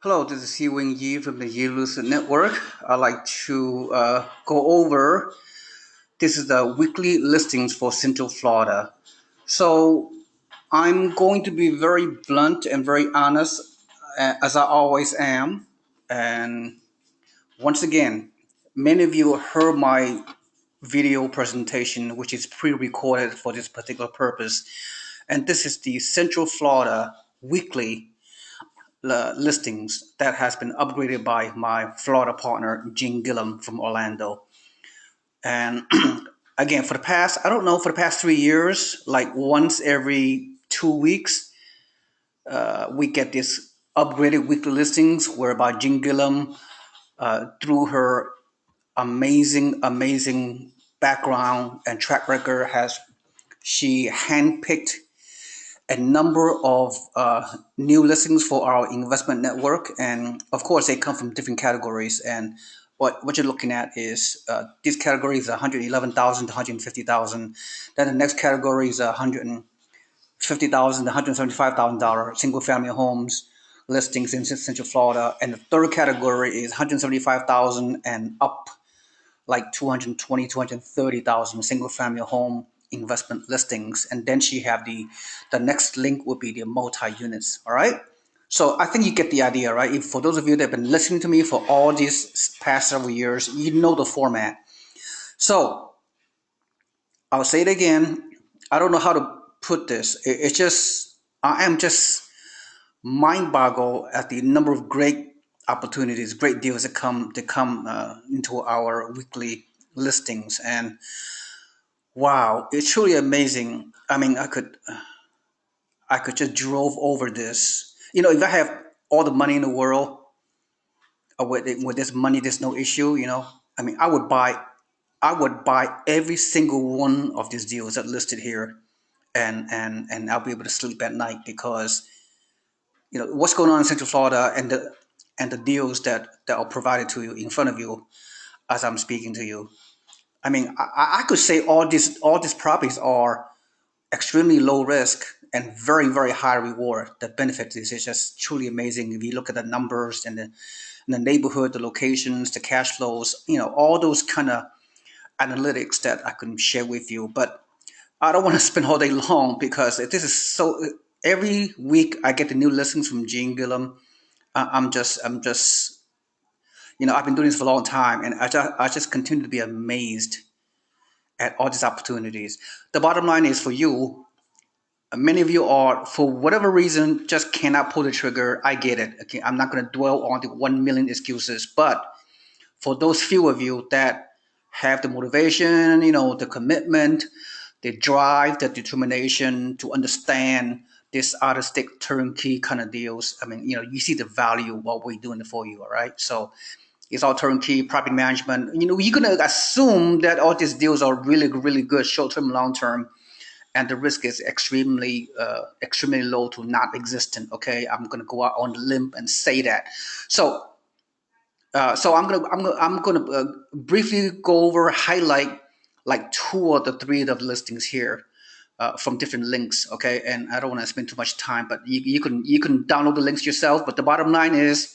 Hello, this is Seewing Yee from the Yee Lucid Network. I'd like to go over this is the weekly listings for Central Florida. So I'm going to be very blunt and very honest, as I always am. And once again, many of you heard my video presentation, which is pre-recorded for this particular purpose. And this is the Central Florida weekly listings that has been upgraded by my Florida partner, Gene Gillum from Orlando. And again, for the past, I don't know, for the past 3 years, like once every 2 weeks, we get this upgraded weekly listings whereby Gene Gillum, through her amazing background and track record, she handpicked a number of new listings for our investment network, and of course they come from different categories. And what you're looking at is this category is 111,000 to 150,000. Then the next category is 150,000 to $175,000 single family homes listings in Central Florida, and the third category is 175,000 and up, like 220, 230,000 single family home investment listings. And then she have the next link would be the multi units. All right. So I think you get the idea, right? If, for those of you that have been listening to me for all these past several years, you know the format. So I'll say it again. I don't know how to put this. It's just, I am just mind boggled at the number of great opportunities, great deals that come into our weekly listings. And wow, it's truly amazing. I mean, I could just drove over this. If I have all the money in the world, or with this money, there's no issue. I mean, I would buy every single one of these deals that listed here, and I'll be able to sleep at night because what's going on in Central Florida and the deals that are provided to you in front of you as I'm speaking to you. I mean, I could say all these properties are extremely low risk and very high reward. The benefit is just truly amazing. If you look at the numbers and the neighborhood, the locations, the cash flows, all those kind of analytics that I can share with you. But I don't want to spend all day long because this is so. Every week I get the new listings from Gene Gillum. I'm just I've been doing this for a long time, and I just continue to be amazed at all these opportunities. The bottom line is for you. Many of you are, for whatever reason, just cannot pull the trigger. I get it. Okay, I'm not going to dwell on the 1 million excuses, but for those few of you that have the motivation, the commitment, the drive, the determination to understand this out of stick turnkey kind of deals. I mean, you see the value of what we're doing for you. All right, so it's all turnkey property management. You're gonna assume that all these deals are really good, short term, long term, and the risk is extremely low to not existent. Okay, I'm gonna go out on the limb and say that. So I'm gonna briefly go over, highlight like two or the three of the listings here from different links. Okay, and I don't want to spend too much time, but you can download the links yourself. But the bottom line is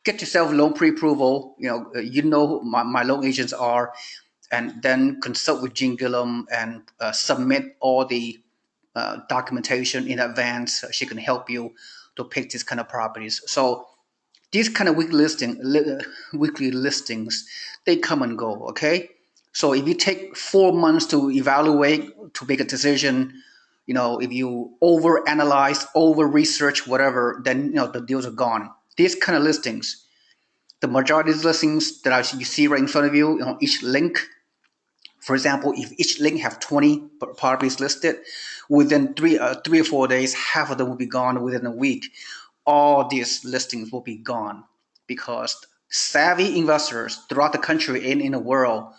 get yourself loan pre-approval. Who my loan agents are, and then consult with Gene Gillum and submit all the documentation in advance. She can help you to pick these kind of properties. So these kind of weekly listings, they come and go. Okay, so if you take 4 months to evaluate, to make a decision, if you over analyze, over research, whatever, then the deals are gone. These kind of listings, the majority of listings that you see right in front of you, each link, for example, if each link have 20 properties listed, within 3 or 4 days, half of them will be gone. Within a week, all these listings will be gone because savvy investors throughout the country and in the world,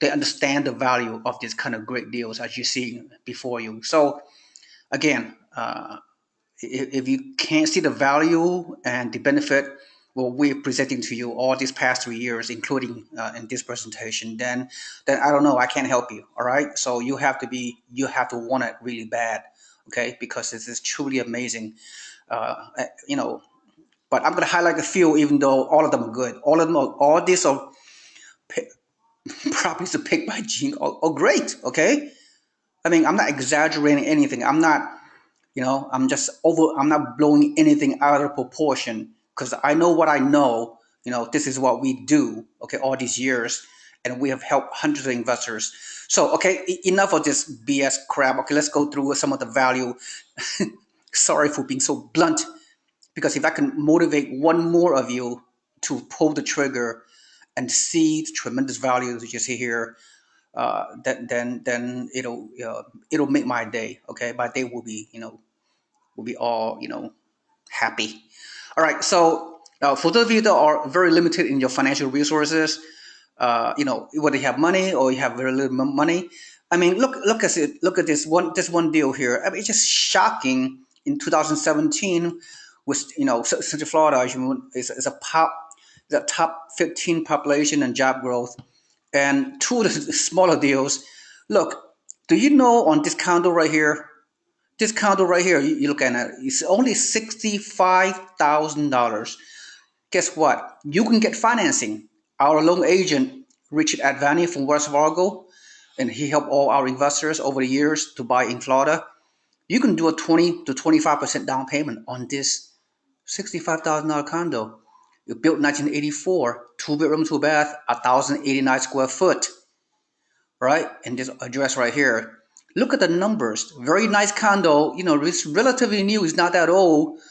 they understand the value of these kind of great deals as you see before you. So again, if you can't see the value and the benefit what we're presenting to you all these past 3 years, including in this presentation, then I don't know, I can't help you. All right, so you have to want it really bad, okay? Because this is truly amazing. Uh, you know, but I'm going to highlight a few, even though all of them are good. All these are properties to pick by Gene are great. Okay, I mean, I'm not exaggerating anything. I'm not blowing anything out of proportion because I know what I know. This is what we do. Okay, all these years, and we have helped hundreds of investors. So, okay, enough of this BS crap. Okay, let's go through some of the value. Sorry for being so blunt, because if I can motivate one more of you to pull the trigger and see the tremendous value that you see here, then it'll make my day. Okay, my day will be all happy. All right, so for those of you that are very limited in your financial resources, whether you have money or you have very little money, I mean, look at this one deal here. I mean, it's just shocking. In 2017, with Central Florida is the top 15 population and job growth, and two of the smaller deals. Look, do you know on this condo right here? This condo right here, you look at it, it's only $65,000. Guess what? You can get financing. Our loan agent, Richard Advani from West Fargo, and he helped all our investors over the years to buy in Florida. You can do a 20 to 25% down payment on this $65,000 condo. You built 1984, two bedroom, two bath, 1,089 square foot, right? And this address right here. Look at the numbers. Very nice condo. It's relatively new. It's not that old.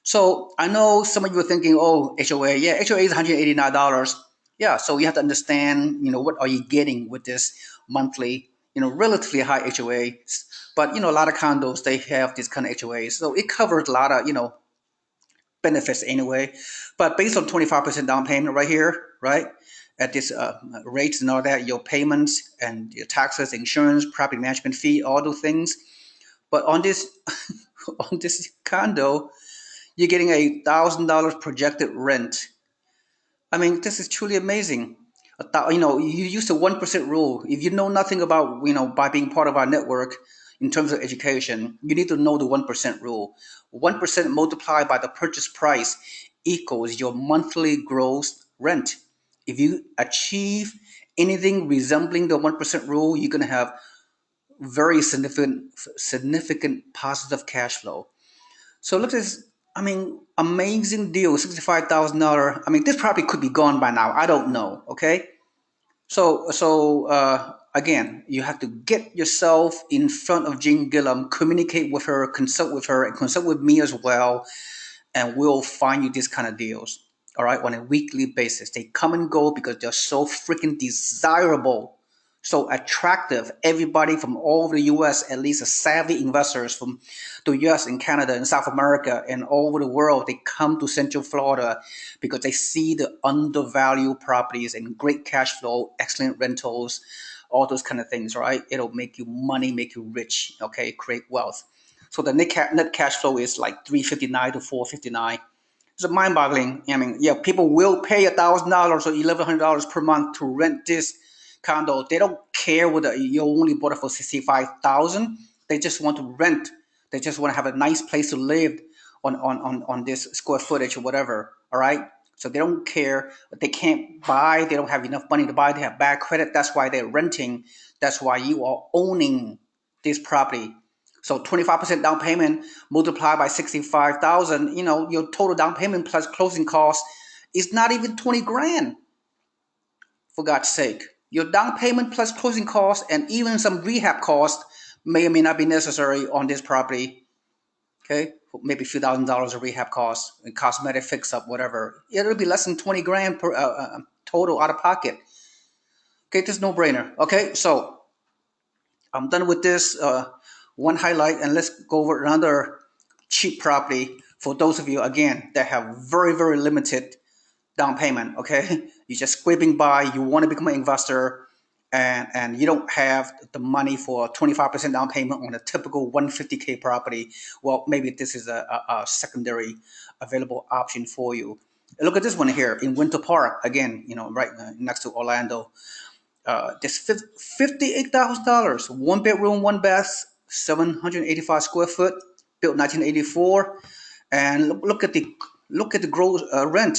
So I know some of you are thinking, oh, HOA. Yeah, HOA is $189. Yeah, so you have to understand, what are you getting with this monthly, relatively high HOA. But, a lot of condos, they have this kind of HOA. So it covers a lot of, benefits anyway. But based on 25% down payment right here, right, at this rates and all that, your payments and your taxes, insurance, property management fee, all those things. But on this on this condo, you're getting $1,000 projected rent. I mean, this is truly amazing. You use the 1% rule. If you know nothing about, by being part of our network in terms of education, you need to know the 1% rule. 1% multiplied by the purchase price equals your monthly gross rent. If you achieve anything resembling the 1% rule, you're going to have very significant positive cash flow. So look at this. I mean, amazing deal, $65,000. I mean, this probably could be gone by now. I don't know. Okay, so again, you have to get yourself in front of Jean Gillum, communicate with her, consult with her, and consult with me as well, and we'll find you these kind of deals. All right, on a weekly basis. They come and go because they're so freaking desirable, so attractive. Everybody from all over the U.S., at least savvy investors from the U.S. and Canada and South America and all over the world, they come to Central Florida because they see the undervalued properties and great cash flow, excellent rentals, all those kind of things, right? It'll make you money, make you rich, okay, create wealth. So the net cash flow is like 359 to 459. It's mind-boggling. I mean, yeah, people will pay $1,000 or $1,100 per month to rent this condo. They don't care whether you only bought it for 65,000. They just want to rent. They just want to have a nice place to live on this square footage or whatever. All right. So they don't care. They can't buy. They don't have enough money to buy. They have bad credit. That's why they're renting. That's why you are owning this property. So 25% down payment multiplied by 65,000, your total down payment plus closing costs is not even 20 grand. For God's sake, your down payment plus closing costs and even some rehab costs may or may not be necessary on this property. Okay, maybe a few $1,000s of rehab costs and cosmetic fix up, whatever. It'll be less than 20 grand per total out of pocket. Okay, this is no brainer. Okay, so I'm done with this one highlight, and let's go over another cheap property for those of you again that have very, very limited down payment. Okay, you're just scraping by, you want to become an investor, and you don't have the money for 25% down payment on a typical 150K property. Well, maybe this is a secondary available option for you. Look at this one here in Winter Park again, right next to Orlando. This $58,000, one bedroom, one bath, 785 square foot, built 1984. And look at the Look at the gross rent.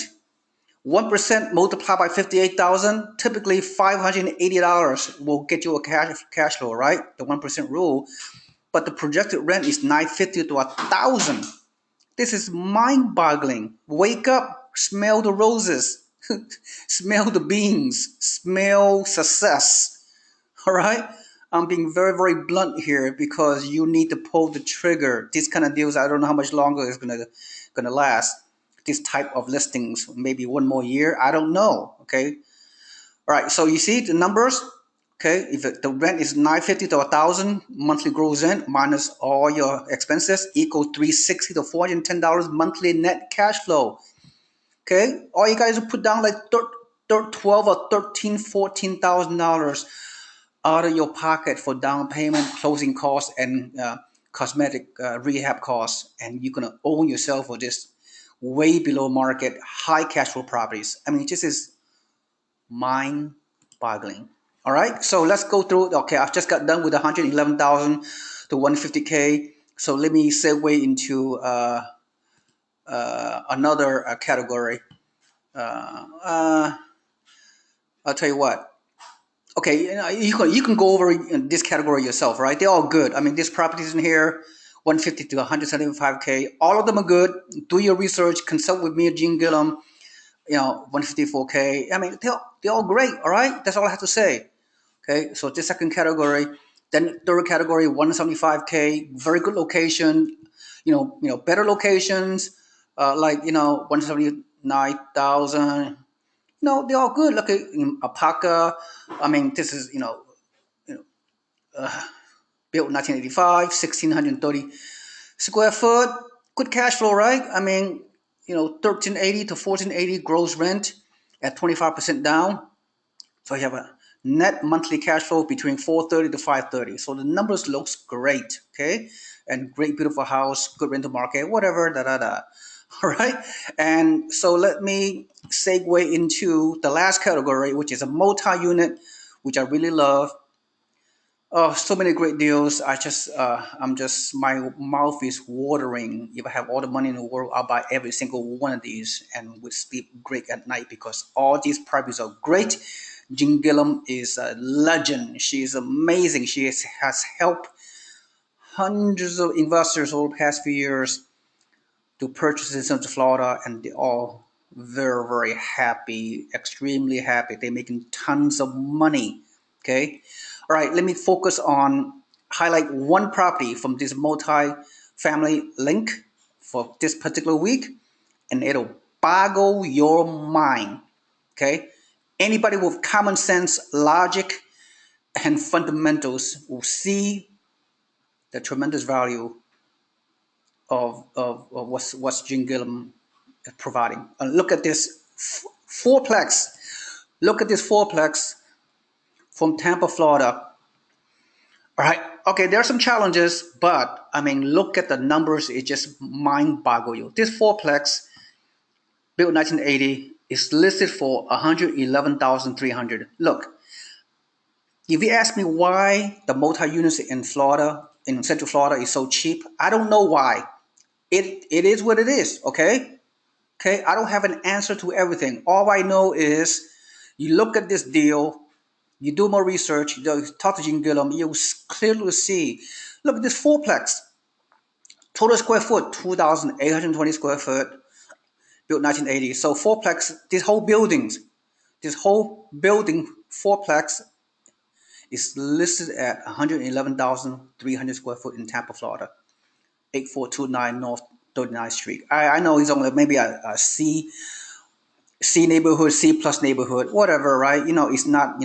1% multiplied by 58,000, typically $580 will get you a cash flow, right? The 1% rule. But the projected rent is 950 to 1,000. This is mind-boggling. Wake up, smell the roses, smell the beans, smell success. All right. I'm being very, very blunt here because you need to pull the trigger. These kind of deals, I don't know how much longer it's gonna last. This type of listings, maybe one more year. I don't know. Okay. All right. So you see the numbers. Okay. If the rent is 950 to 1,000 monthly gross rent minus all your expenses equals 360 to $410 monthly net cash flow. Okay. All you guys put down like 12 or 13, $14,000 out of your pocket for down payment, closing costs, and cosmetic rehab costs, and you're gonna own yourself for this way below market, high cash flow properties. I mean, this is mind-boggling. All right, so let's go through. Okay, I've just got done with 111,000 to 150K. So let me segue into another category. Uh, I'll tell you what. Okay, you can go over this category yourself, right? They're all good. I mean, these properties in here, 150 to 175K, all of them are good. Do your research, consult with me, Gene Gillum. 154K. I mean, they're all great. All right, that's all I have to say. Okay, so this second category, then third category, 175K, very good location. Better locations, like 179,000. No, they're all good. Look at Apaka. I mean, this is you know built 1985, 1,630 square foot. Good cash flow, right? I mean, 1380 to 1480 gross rent at 25% down. So you have a net monthly cash flow between 430 to 530. So the numbers looks great, okay? And great, beautiful house, good rental market, whatever, da da da. All right. And so let me segue into the last category, which is a multi-unit, which I really love. Oh, so many great deals. I'm just, my mouth is watering. If I have all the money in the world, I'll buy every single one of these and would sleep great at night because all these properties are great. Jean Gillum is a legend. She is amazing. Has helped hundreds of investors over the past few years to purchase in Central Florida, and they're all very, very happy, extremely happy. They're making tons of money. Okay. All right. Let me focus on highlight one property from this multi-family link for this particular week, and it'll boggle your mind. Okay. Anybody with common sense, logic, and fundamentals will see the tremendous value of what's Jim Gillum providing. Look at this fourplex. Look at this fourplex from Tampa, Florida. All right. Okay, there are some challenges, but I mean, look at the numbers. It just mind boggle you. This fourplex, built 1980, is listed for 111,300. Look, if you ask me why the multi-units in Florida, in Central Florida, is so cheap, I don't know why. It is what it is. Okay. Okay, I don't have an answer to everything. All I know is you look at this deal, you do more research, you talk to Jim Gillum, you clearly see. Look at this fourplex, total square foot, 2,820 square foot, built 1980. So fourplex, this whole building fourplex is listed at 111,300 square foot in Tampa, Florida, 8429 North 39th Street. I know it's only maybe a C neighborhood, C plus neighborhood, whatever, right? It's not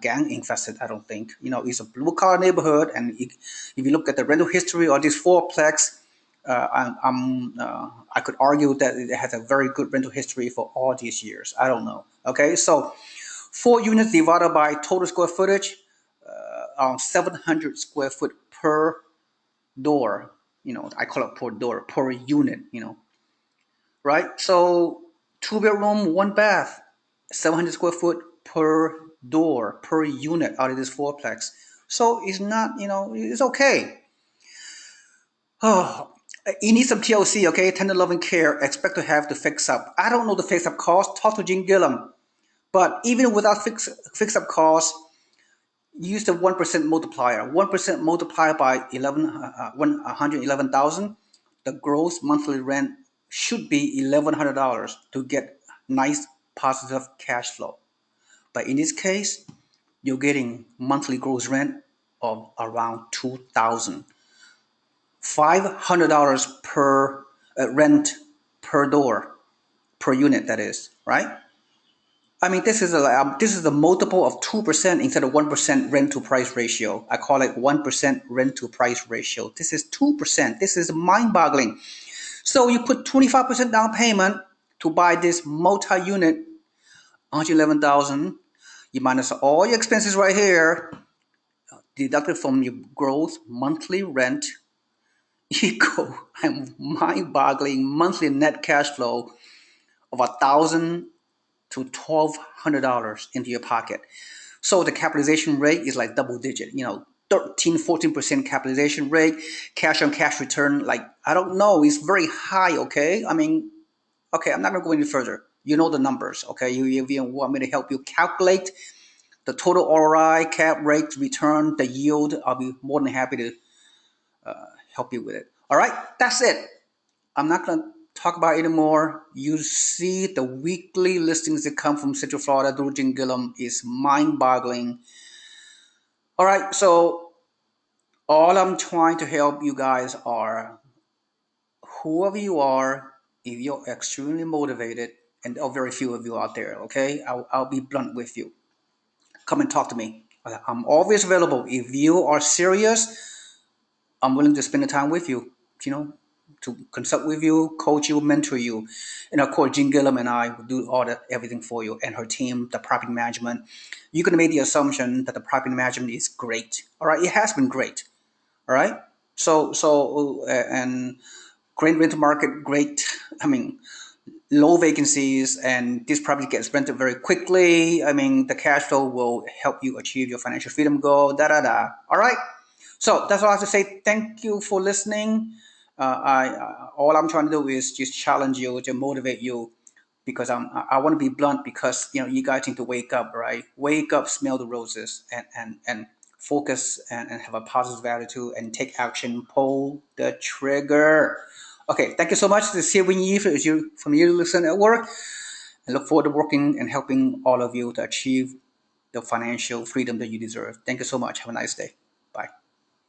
gang infested. I don't think. It's a blue collar neighborhood, and if you look at the rental history of this fourplex, I could argue that it has a very good rental history for all these years. I don't know. Okay, so 4 units divided by total square footage, 700 square foot per door. I call it per door per unit. Right? So 2 bedroom, 1 bath, 700 square foot per door, per unit out of this fourplex. So it's not, it's okay. Oh, You need some TLC, okay? Tender loving care. Expect to have to fix up. I don't know the fix up cost. Talk to Gene Gillum. But even without fix up cost, use the 1% multiplier. 1% multiplied by 111,000. The gross monthly rent should be $1,100 to get nice positive cash flow. But in this case, you're getting monthly gross rent of around 2,000. $500 per rent per door per unit. That is right. I mean, this is a multiple of 2% instead of 1% rent to price ratio. I call it 1% rent to price ratio. This is 2%. This is mind-boggling. So you put 25% down payment to buy this multi-unit, 111,000. You minus all your expenses right here, deducted from your gross monthly rent, equal and mind-boggling monthly net cash flow of $1,000 to $1,200 into your pocket. So the capitalization rate is like double digit, 13-14% capitalization rate, cash on cash return, like, I don't know, it's very high, okay? I mean, okay, I'm not gonna go any further. You know the numbers, okay? If you want me to help you calculate the total ROI, cap rate, return, the yield, I'll be more than happy to help you with it. All right, that's it. I'm not going to talk about it anymore. You see the weekly listings that come from Central Florida through Jim Gillum is mind-boggling. All right, so all I'm trying to help you guys are, whoever you are, if you're extremely motivated, and there are very few of you out there, okay? I'll be blunt with you. Come and talk to me. I'm always available. If you are serious, I'm willing to spend the time with you, you know, to consult with you, coach you, mentor you. And of course, Jean Gillum and I will do everything for you, and her team, the property management. You can make the assumption that the property management is great. All right, it has been great. All right, and great rental market, great. I mean, low vacancies, and this property gets rented very quickly. I mean, the cash flow will help you achieve your financial freedom goal. Da da da. All right. So that's all I have to say. Thank you for listening. All I'm trying to do is just challenge you, to motivate you, because I want to be blunt, because you guys need to wake up, right? Wake up, smell the roses, and focus, and have a positive attitude, and take action. Pull the trigger. Okay, thank you so much. This is Seewing Yee from the Listen Network. I look forward to working and helping all of you to achieve the financial freedom that you deserve. Thank you so much. Have a nice day.